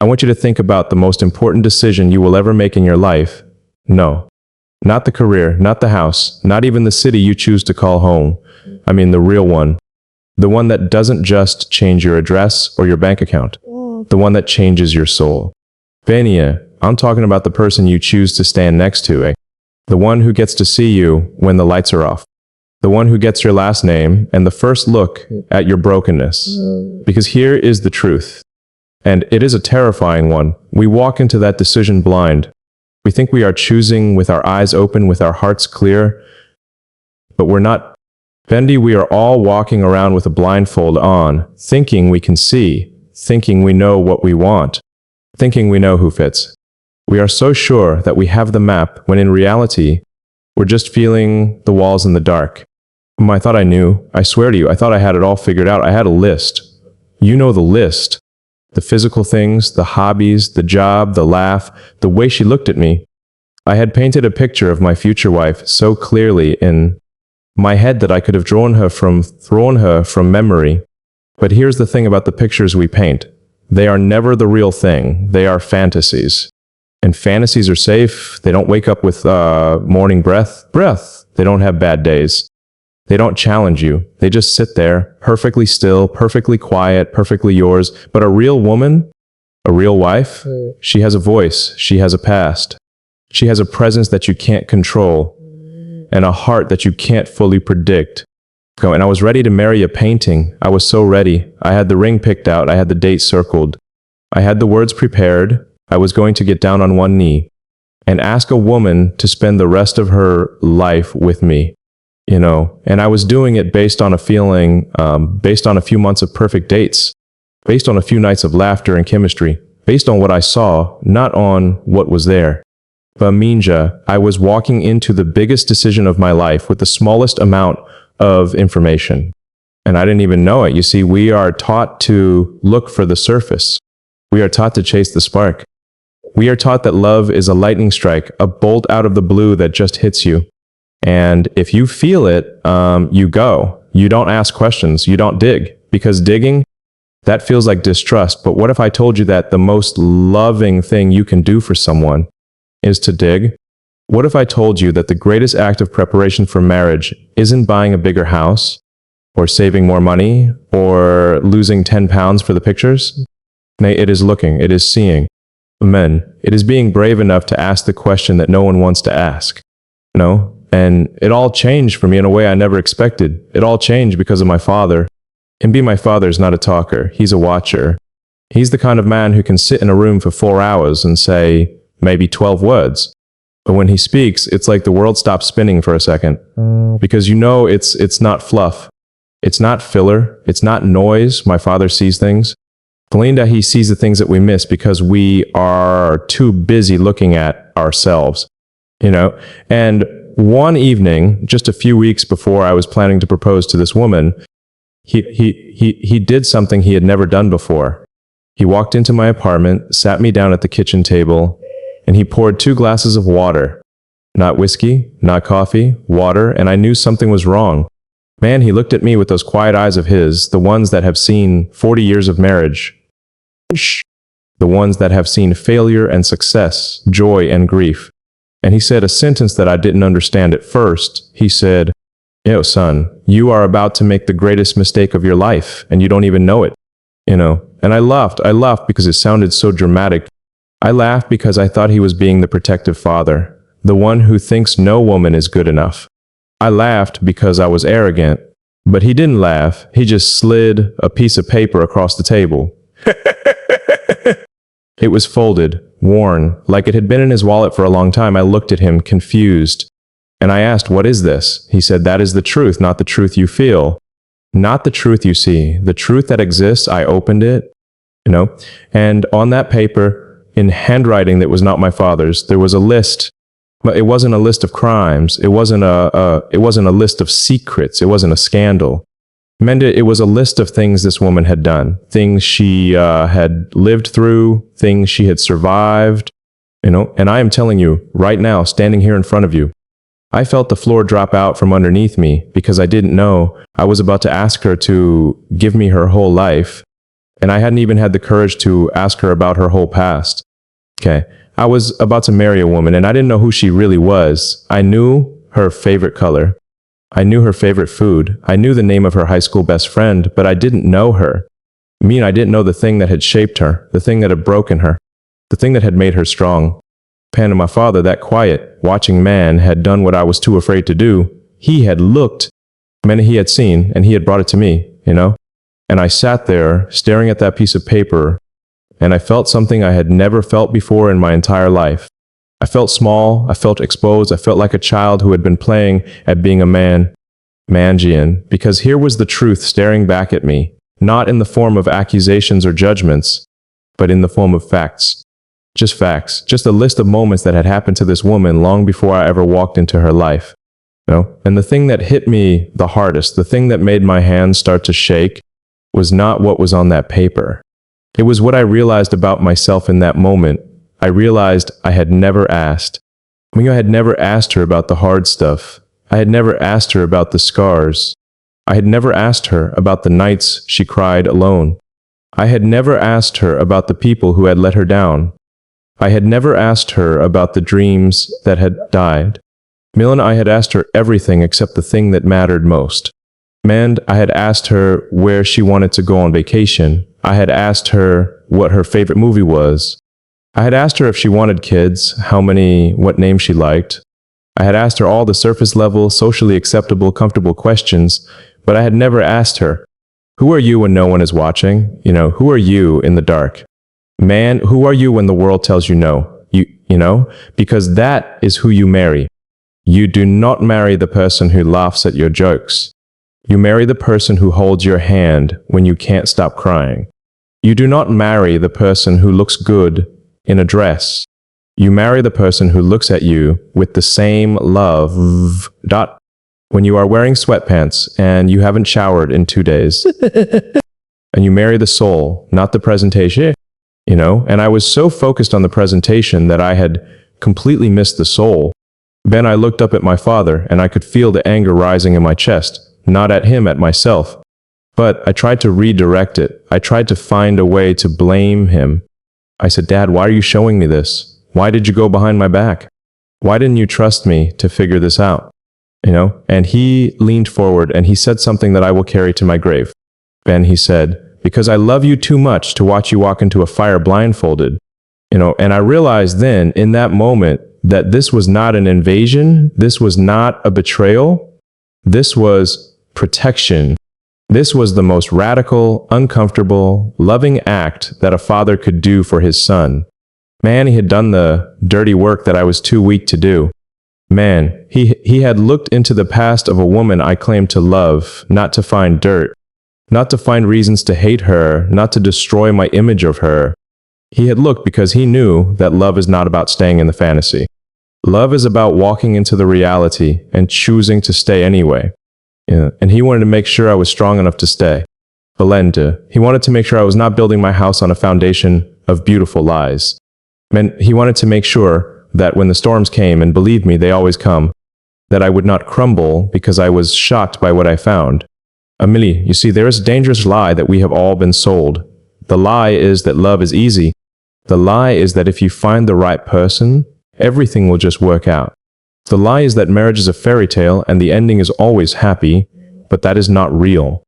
I want you to think about the most important decision you will ever make in your life. No, not the career, not the house, not even the city you choose to call home. I mean the real one. The one that doesn't just change your address or your bank account. The one that changes your soul. Vania, I'm talking about the person you choose to stand next to, eh? The one who gets to see you when the lights are off. The one who gets your last name and the first look at your brokenness. Because here is the truth. And it is a terrifying one. We walk into that decision blind. We think we are choosing with our eyes open, with our hearts clear. But we're not. Bendy, we are all walking around with a blindfold on, thinking we can see, thinking we know what we want, thinking we know who fits. We are so sure that we have the map, when in reality, we're just feeling the walls in the dark. I thought I knew. I swear to you, I thought I had it all figured out. I had a list. You know the list. The physical things, the hobbies, the job, the laugh, the way she looked at me. I had painted a picture of my future wife so clearly in my head that I could have thrown her from memory. But here's the thing about the pictures we paint. They are never the real thing. They are fantasies. And fantasies are safe. They don't wake up with morning breath. They don't have bad days. They don't challenge you. They just sit there, perfectly still, perfectly quiet, perfectly yours. But a real woman, a real wife, she has a voice. She has a past. She has a presence that you can't control and a heart that you can't fully predict. And I was ready to marry a painting. I was so ready. I had the ring picked out. I had the date circled. I had the words prepared. I was going to get down on one knee and ask a woman to spend the rest of her life with me. And I was doing it based on a feeling, based on a few months of perfect dates, based on a few nights of laughter and chemistry, based on what I saw, not on what was there. But Minja, I was walking into the biggest decision of my life with the smallest amount of information. And I didn't even know it. You see, we are taught to look for the surface. We are taught to chase the spark. We are taught that love is a lightning strike, a bolt out of the blue that just hits you. And if you feel it, you go. You don't ask questions. You don't dig. Because digging, that feels like distrust. But what if I told you that the most loving thing you can do for someone is to dig? What if I told you that the greatest act of preparation for marriage isn't buying a bigger house, or saving more money, or losing 10 pounds for the pictures? Nay, it is looking, it is seeing. Men, it is being brave enough to ask the question that no one wants to ask. And it all changed for me in a way I never expected. It all changed because of my father. And my father is not a talker. He's a watcher. He's the kind of man who can sit in a room for 4 hours and say maybe 12 words. But when he speaks, it's like the world stops spinning for a second. Because it's not fluff. It's not filler. It's not noise. My father sees things. Belinda, he sees the things that we miss because we are too busy looking at ourselves. And one evening, just a few weeks before I was planning to propose to this woman, he did something he had never done before. He walked into my apartment, sat me down at the kitchen table, and he poured 2 glasses of water. Not whiskey, not coffee, water, and I knew something was wrong. Man, he looked at me with those quiet eyes of his, the ones that have seen 40 years of marriage. The ones that have seen failure and success, joy and grief. And he said a sentence that I didn't understand at first. He said, "Yo, son, you are about to make the greatest mistake of your life, and you don't even know it." And I laughed because it sounded so dramatic. I laughed because I thought he was being the protective father, the one who thinks no woman is good enough. I laughed because I was arrogant, but he didn't laugh. He just slid a piece of paper across the table. It was folded, worn, like it had been in his wallet for a long time. I looked at him, confused, and I asked, "What is this?" He said, "That is the truth, not the truth you feel. Not the truth you see. The truth that exists." I opened it, and on that paper, in handwriting that was not my father's, there was a list. But it wasn't a list of crimes. It wasn't a list of secrets. It wasn't a scandal. Menda, it was a list of things this woman had done, things she had lived through, things she had survived, and I am telling you, right now, standing here in front of you, I felt the floor drop out from underneath me because I didn't know I was about to ask her to give me her whole life, And I hadn't even had the courage to ask her about her whole past. Okay. I was about to marry a woman and I didn't know who she really was. I knew her favorite color. I knew her favorite food. I knew the name of her high school best friend, but I didn't know her. I didn't know the thing that had shaped her, the thing that had broken her, the thing that had made her strong. Pan and my father, that quiet, watching man, had done what I was too afraid to do. He had looked, men he had seen, and he had brought it to me, And I sat there, staring at that piece of paper, and I felt something I had never felt before in my entire life. I felt small, I felt exposed, I felt like a child who had been playing at being a man, Mangian, because here was the truth staring back at me, not in the form of accusations or judgments, but in the form of facts. Just facts, just a list of moments that had happened to this woman long before I ever walked into her life. And the thing that hit me the hardest, the thing that made my hands start to shake, was not what was on that paper. It was what I realized about myself in that moment. I realized I had never asked. I had never asked her about the hard stuff. I had never asked her about the scars. I had never asked her about the nights she cried alone. I had never asked her about the people who had let her down. I had never asked her about the dreams that had died. Millen, I had asked her everything except the thing that mattered most. And I had asked her where she wanted to go on vacation. I had asked her what her favorite movie was. I had asked her if she wanted kids, what name she liked. I had asked her all the surface level, socially acceptable, comfortable questions, but I had never asked her, who are you when no one is watching? Who are you in the dark? Man, who are you when the world tells you no? Because that is who you marry. You do not marry the person who laughs at your jokes. You marry the person who holds your hand when you can't stop crying. You do not marry the person who looks good in a dress. You marry the person who looks at you with the same love. When you are wearing sweatpants and you haven't showered in 2 days. And you marry the soul, not the presentation. And I was so focused on the presentation that I had completely missed the soul. Then I looked up at my father and I could feel the anger rising in my chest, not at him, at myself. But I tried to redirect it. I tried to find a way to blame him. I said, Dad, why are you showing me this? Why did you go behind my back? Why didn't you trust me to figure this out? And he leaned forward and he said something that I will carry to my grave. Then he said, because I love you too much to watch you walk into a fire blindfolded. And I realized then in that moment that this was not an invasion. This was not a betrayal. This was protection. This was the most radical, uncomfortable, loving act that a father could do for his son. Man, he had done the dirty work that I was too weak to do. Man, he had looked into the past of a woman I claimed to love, not to find dirt, not to find reasons to hate her, not to destroy my image of her. He had looked because he knew that love is not about staying in the fantasy. Love is about walking into the reality and choosing to stay anyway. And he wanted to make sure I was strong enough to stay. Belinda, he wanted to make sure I was not building my house on a foundation of beautiful lies. He wanted to make sure that when the storms came, and believe me, they always come, that I would not crumble because I was shocked by what I found. Amelie, you see, there is a dangerous lie that we have all been sold. The lie is that love is easy. The lie is that if you find the right person, everything will just work out. The lie is that marriage is a fairy tale and the ending is always happy, but that is not real.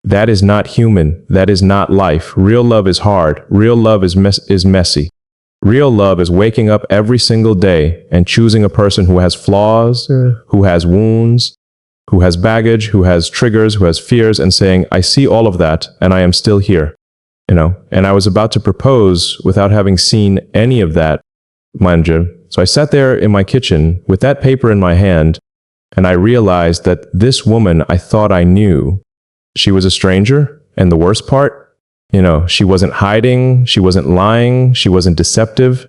That is not human. That is not life. Real love is hard. Real love is messy. Real love is waking up every single day and choosing a person who has flaws, who has wounds, who has baggage, who has triggers, who has fears, and saying, I see all of that and I am still here. And I was about to propose without having seen any of that, mind you. So I sat there in my kitchen with that paper in my hand, and I realized that this woman I thought I knew, she was a stranger, and the worst part, she wasn't hiding, she wasn't lying, she wasn't deceptive.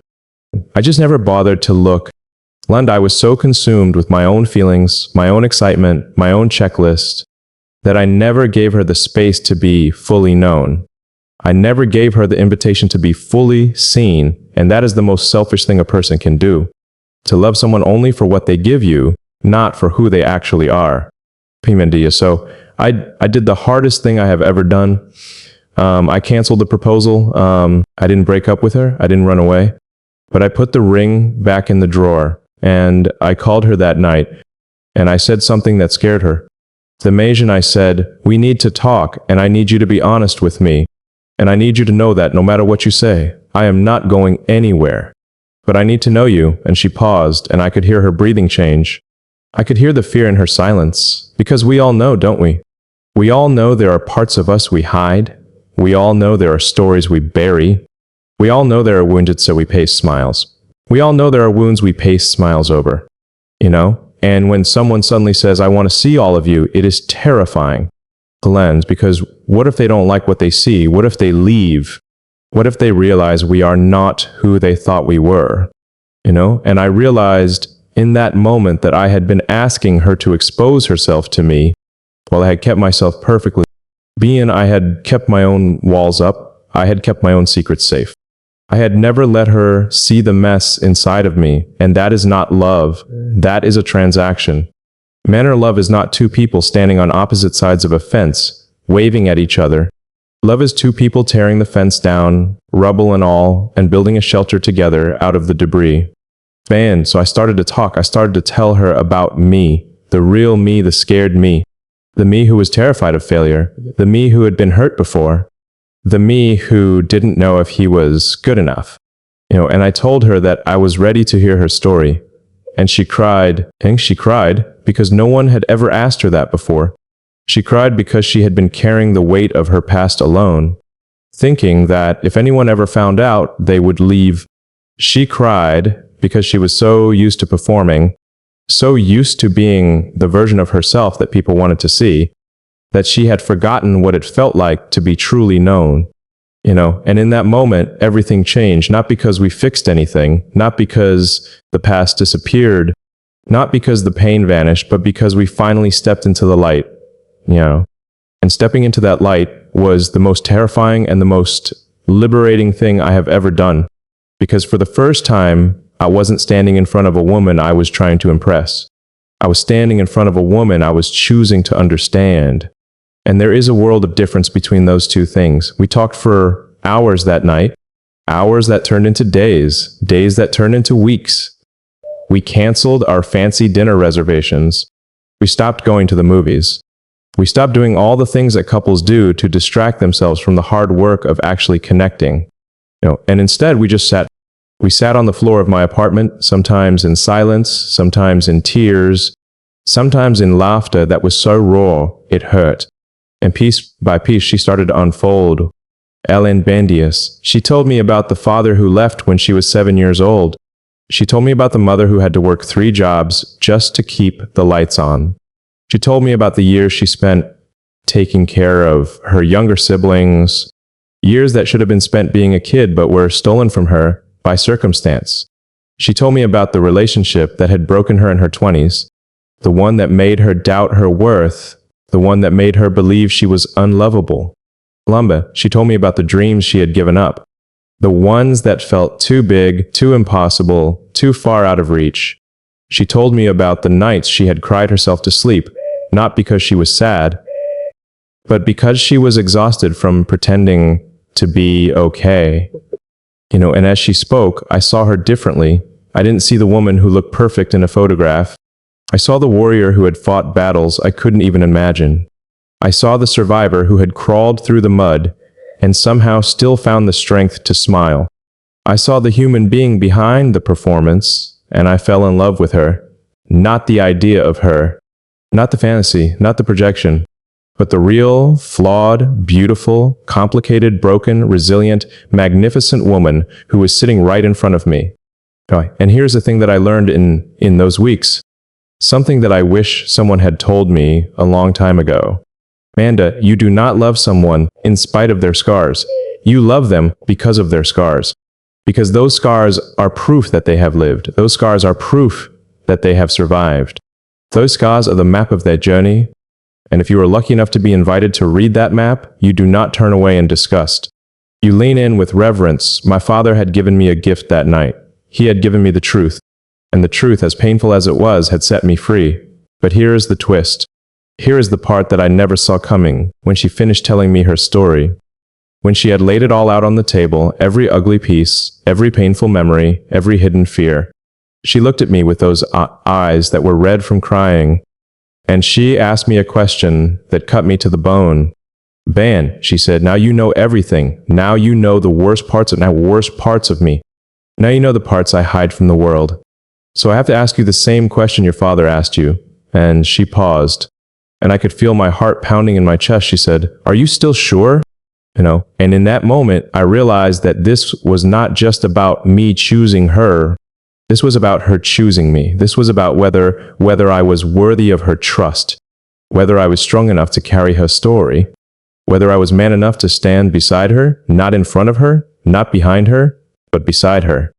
I just never bothered to look. I was so consumed with my own feelings, my own excitement, my own checklist, that I never gave her the space to be fully known. I never gave her the invitation to be fully seen, and that is the most selfish thing a person can do. To love someone only for what they give you, not for who they actually are. Pimendia. So I did the hardest thing I have ever done. I canceled the proposal. I didn't break up with her. I didn't run away. But I put the ring back in the drawer, and I called her that night, and I said something that scared her. The Majan, I said, we need to talk, and I need you to be honest with me. And I need you to know that no matter what you say, I am not going anywhere. But I need to know you. And she paused, and I could hear her breathing change. I could hear the fear in her silence, because we all know, don't we? We all know there are parts of us we hide. We all know there are stories we bury. We all know there are wounded so we paste smiles. We all know there are wounds we paste smiles over. You know? And when someone suddenly says, I want to see all of you, it is terrifying to lens, because what if they don't like what they see? What if they leave? What if they realize we are not who they thought we were? You know? And I realized in that moment that I had been asking her to expose herself to me while I had kept myself perfectly. I had kept my own walls up. I had kept my own secrets safe. I had never let her see the mess inside of me, and that is not love. That is a transaction. Man or love is not two people standing on opposite sides of a fence, waving at each other. Love is two people tearing the fence down, rubble and all, and building a shelter together out of the debris. Man, so I started to talk. I started to tell her about me, the real me, the scared me, the me who was terrified of failure, the me who had been hurt before, the me who didn't know if he was good enough. And I told her that I was ready to hear her story. And she cried, because no one had ever asked her that before. She cried because she had been carrying the weight of her past alone, thinking that if anyone ever found out, they would leave. She cried because she was so used to performing, so used to being the version of herself that people wanted to see, that she had forgotten what it felt like to be truly known. And in that moment, everything changed, not because we fixed anything, not because the past disappeared, not because the pain vanished, but because we finally stepped into the light, And stepping into that light was the most terrifying and the most liberating thing I have ever done. Because for the first time, I wasn't standing in front of a woman I was trying to impress. I was standing in front of a woman I was choosing to understand. And there is a world of difference between those two things. We talked for hours that night, hours that turned into days, days that turned into weeks. We canceled our fancy dinner reservations. We stopped going to the movies. We stopped doing all the things that couples do to distract themselves from the hard work of actually connecting. And instead we just sat. We sat on the floor of my apartment, sometimes in silence, sometimes in tears, sometimes in laughter that was so raw it hurt. And piece by piece she started to unfold. Ellen Bandius. She told me about the father who left when she was 7 years old. She told me about the mother who had to work 3 jobs just to keep the lights on. She told me about the years she spent taking care of her younger siblings, years that should have been spent being a kid but were stolen from her by circumstance. She told me about the relationship that had broken her in her 20s, the one that made her doubt her worth, the one that made her believe she was unlovable. Lumba, she told me about the dreams she had given up, the ones that felt too big, too impossible, too far out of reach. She told me about the nights she had cried herself to sleep, not because she was sad, but because she was exhausted from pretending to be okay. And as she spoke, I saw her differently. I didn't see the woman who looked perfect in a photograph. I saw the warrior who had fought battles I couldn't even imagine. I saw the survivor who had crawled through the mud and somehow still found the strength to smile. I saw the human being behind the performance, and I fell in love with her. Not the idea of her, not the fantasy, not the projection, but the real, flawed, beautiful, complicated, broken, resilient, magnificent woman who was sitting right in front of me. And here's the thing that I learned in those weeks. Something that I wish someone had told me a long time ago. Amanda, you do not love someone in spite of their scars. You love them because of their scars. Because those scars are proof that they have lived. Those scars are proof that they have survived. Those scars are the map of their journey. And if you are lucky enough to be invited to read that map, you do not turn away in disgust. You lean in with reverence. My father had given me a gift that night. He had given me the truth. And the truth, as painful as it was, had set me free. But here is the twist. Here is the part that I never saw coming when she finished telling me her story. When she had laid it all out on the table, every ugly piece, every painful memory, every hidden fear, she looked at me with those eyes that were red from crying, and she asked me a question that cut me to the bone. Ban, she said, now you know everything. Now you know the worst parts of me. Now you know the parts I hide from the world. So I have to ask you the same question your father asked you. And she paused, and I could feel my heart pounding in my chest. She said, are you still sure? And in that moment, I realized that this was not just about me choosing her. This was about her choosing me. This was about whether I was worthy of her trust, whether I was strong enough to carry her story, whether I was man enough to stand beside her, not in front of her, not behind her, but beside her.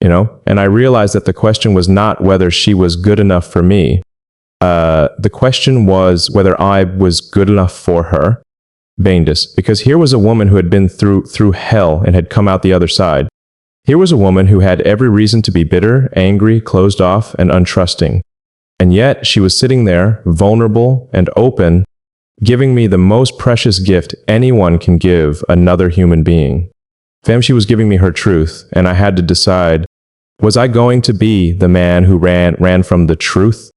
And I realized that the question was not whether she was good enough for me. The question was whether I was good enough for her. Bendis, because here was a woman who had been through hell and had come out the other side. Here was a woman who had every reason to be bitter, angry, closed off, and untrusting. And yet she was sitting there, vulnerable and open, giving me the most precious gift anyone can give another human being. Fam, she was giving me her truth, and I had to decide, was I going to be the man who ran from the truth?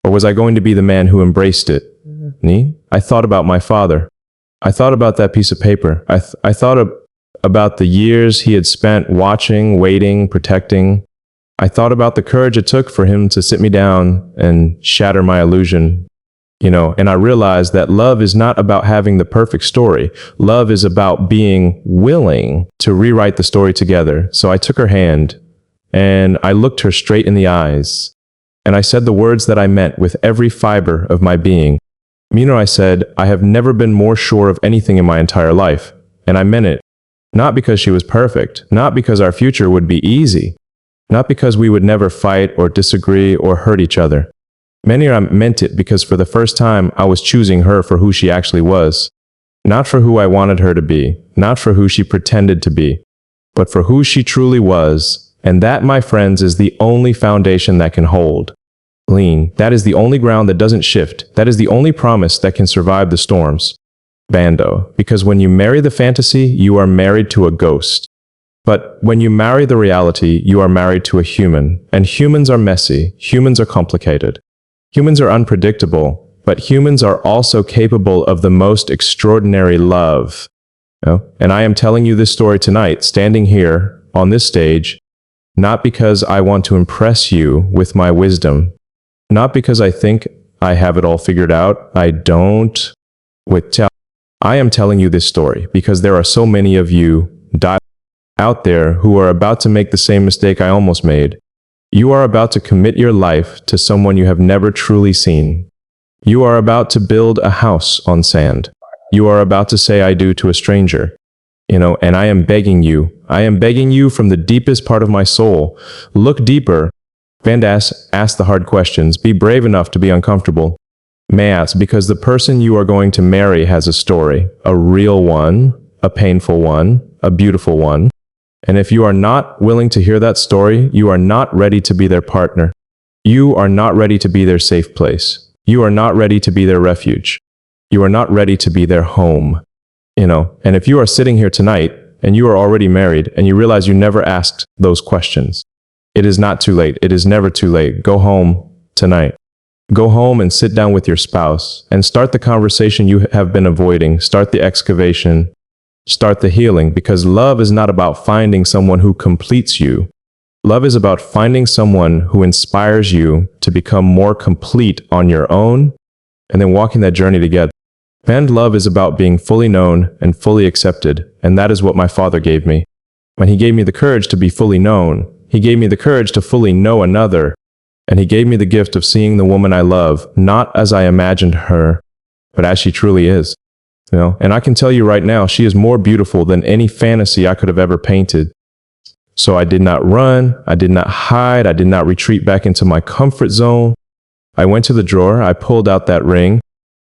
Or was I going to be the man who embraced it? I thought about my father. I thought about that piece of paper. I thought about the years he had spent watching, waiting, protecting. I thought about the courage it took for him to sit me down and shatter my illusion. And I realized that love is not about having the perfect story. Love is about being willing to rewrite the story together. So I took her hand and I looked her straight in the eyes. And I said the words that I meant with every fiber of my being. I said, I have never been more sure of anything in my entire life. And I meant it. Not because she was perfect. Not because our future would be easy. Not because we would never fight or disagree or hurt each other. I meant it because for the first time, I was choosing her for who she actually was. Not for who I wanted her to be. Not for who she pretended to be. But for who she truly was. And that, my friends, is the only foundation that can hold. That is the only ground that doesn't shift. That is the only promise that can survive the storms. Bando. Because when you marry the fantasy, you are married to a ghost. But when you marry the reality, you are married to a human. And humans are messy. Humans are complicated. Humans are unpredictable. But humans are also capable of the most extraordinary love. And I am telling you this story tonight, standing here on this stage, not because I want to impress you with my wisdom. Not because I think I have it all figured out. I don't. I am telling you this story because there are so many of you out there who are about to make the same mistake I almost made. You are about to commit your life to someone you have never truly seen. You are about to build a house on sand. You are about to say I do to a stranger. And I am begging you from the deepest part of my soul, look deeper. Ask the hard questions. Be brave enough to be uncomfortable. May ask, because the person you are going to marry has a story. A real one, a painful one, a beautiful one. And if you are not willing to hear that story, you are not ready to be their partner. You are not ready to be their safe place. You are not ready to be their refuge. You are not ready to be their home. And if you are sitting here tonight and you are already married and you realize you never asked those questions, it is not too late. It is never too late. Go home tonight. Go home and sit down with your spouse and start the conversation you have been avoiding. Start the excavation. Start the healing, because love is not about finding someone who completes you. Love is about finding someone who inspires you to become more complete on your own and then walking that journey together. And love is about being fully known and fully accepted. And that is what my father gave me. When he gave me the courage to be fully known, he gave me the courage to fully know another, and he gave me the gift of seeing the woman I love, not as I imagined her, but as she truly is. And I can tell you right now, she is more beautiful than any fantasy I could have ever painted. So I did not run, I did not hide, I did not retreat back into my comfort zone. I went to the drawer, I pulled out that ring,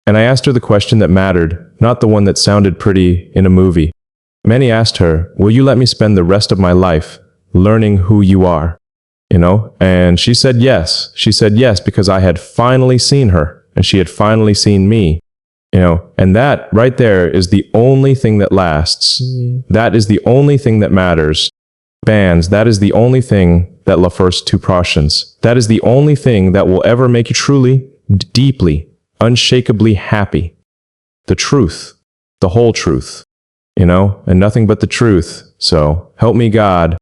and I asked her the question that mattered, not the one that sounded pretty in a movie. Many asked her, will you let me spend the rest of my life learning who you are? And she said yes. She said yes because I had finally seen her and she had finally seen me. And that right there is the only thing that lasts. That is the only thing that matters. Bands, that is the only thing that refers to passions. That is the only thing that will ever make you truly, deeply, unshakably happy. The truth, the whole truth, and nothing but the truth. So help me God.